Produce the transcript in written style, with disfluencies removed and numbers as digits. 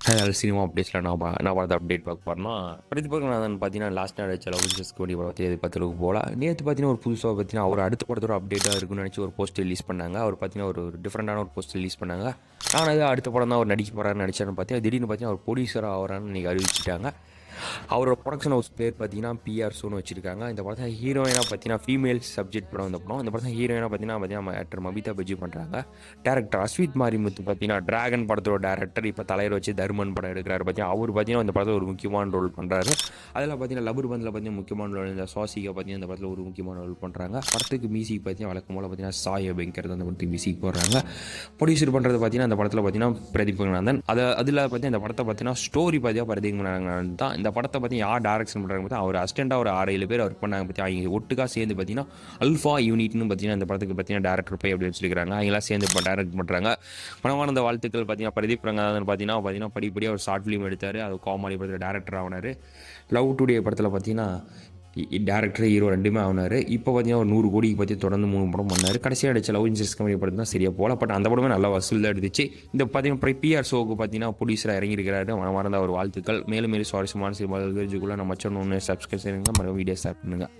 அதாவது சினிமா அப்டேட்ஸில் நான் பார்த்த அப்டேட் பார்க்க போகிறேன்னா பிரதிபலிப்பு பார்த்தீங்கன்னா லாஸ்ட் நாள் வச்ச லவ் கோடி பற்றி 10 போல் நேற்று பார்த்தீங்கன்னா ஒரு புதுசாக பார்த்தீங்கன்னா அவர் அடுத்த படத்தோட அப்டேட்டாக இருக்குன்னு நினச்சி ஒரு போஸ்ட் ரிலீஸ் பண்ணாங்க. அவர் பார்த்தீங்கன்னா ஒரு டிஃப்ரெண்டான ஒரு போஸ்ட் ரிலீஸ் பண்ணாங்க. நான் அது அடுத்த படம் தான் அவர் நடிக்க போகிறாருன்னு நினச்சான்னு பார்த்தீங்கன்னா திடீர்னு பார்த்தீங்கன்னா அவர் ப்ரொடியூசராக ஆகிறான்னு இன்றைக்கி அறிவிச்சிட்டாங்க. அவரோட ப்ரொடக்ஷன் ஹவுஸ் பேர் பார்த்தீங்கன்னா பிஆர்ஸோன்னு வச்சிருக்காங்க. இந்த படத்தை ஹீரோயினாக பார்த்தீங்கன்னா ஃபீமேல் சப்ஜெக்ட் படம் இந்த படம். இந்த படத்தை ஹீரோயினாக பார்த்தீங்கன்னா ஆக்டர் மபிதா பஜ்ஜி பண்ணுறாங்க. டேரக்டர் அஸ்வித் மாரிமுத்து பார்த்தீங்கன்னா டிராகன் படத்தோட டேரக்டர் இப்போ தலைவர் வச்சு தர்மன் படம் எடுக்கிறாரு. பார்த்தீங்கன்னா அவர் பார்த்தீங்கன்னா இந்த படத்தில் ஒரு முக்கியமான ரோல் பண்ணுறாரு. அதில் பார்த்தீங்கன்னா லபர் பந்தில் பார்த்தீங்கன்னா முக்கியமான ரோல், இந்த சுவாசிகா பார்த்தீங்கன்னா இந்த படத்தில் ஒரு முக்கியமான ரோல் பண்ணுறாங்க. படத்துக்கு மியூசிக் பார்த்தீங்கன்னா வழக்கம் போல் பார்த்தீங்கன்னா சாய் அபிங்கர் அந்த படத்துக்கு மியூசிக் போடுறாங்க. ப்ரொடியூசர் பண்ணுறது பார்த்தீங்கன்னா இந்த படத்தில் பார்த்தீங்கன்னா பிரதீப் ரங்கநாதன். அதில் பார்த்தீங்கன்னா இந்த படத்தை பார்த்தீங்கன்னா ஸ்டோரி பார்த்தீங்கன்னா பிரதீப் ரங்கநாதன் தான். இந்த படத்தை பற்றி யார் டைரக்ஷன் பண்ணுறாங்க பார்த்தா அவர் அசிஸ்டண்டாக ஒரு 6-7 பேர் ஒர்க் பண்ணாங்க. பற்றி அவங்க ஒட்டுக்காக சேர்ந்து பார்த்தீங்கன்னா அல்ஃபா யூனிட்னு பார்த்தீங்கன்னா இந்த படத்துக்கு பார்த்தீங்கன்னா டேரக்டர் போய் அப்படி வச்சிருக்காங்க. அவங்களாம் சேர்ந்து இப்போ டைரக்ட் பண்ணுறாங்க. மனமார்ந்த வாழ்த்துக்கள். பார்த்தீங்கன்னா பிரதீப் ரங்கநாதன் பார்த்தீங்கன்னா படிப்படியாக ஒரு ஷார்ட் ஃபிலிம் எடுத்தார். அது காமெடி படத்தில் டேரக்டர் ஆனார். லவ் டுடே படத்தில் பார்த்தீங்கன்னா டேரக்டர் ஹீரோ ரெண்டுமே ஆனார். இப்போ பார்த்தீங்கன்னா ஒரு 100 கோடிக்கு பற்றி தொடர்ந்து 3 படம் பண்ணார். கடைசியாக அடிச்ச லவ் இன்சூரன்ஸ் கம்பெனி படம் தான் சரியாக போல. பட் அந்த படமே நல்லா வசூல் தான் எடுத்துச்சு. இந்த பார்த்தீங்கன்னா பிஆர் ஷோக்கு பார்த்தீங்கன்னா ப்ரொடியூசராக இறங்கியிருக்கிறாரு. மனமார்ந்த ஒரு வாழ்த்துக்கள். மேலும் சுவாரஸ்யமான சினிமா தெரிஞ்சுக்குள்ள நம்ம சேனல் ஒன்று சப்ஸ்கிரைப் செய்யுங்க, மறுபடியும் வீடியோ ஸ்டார்ட் பண்ணுங்கள்.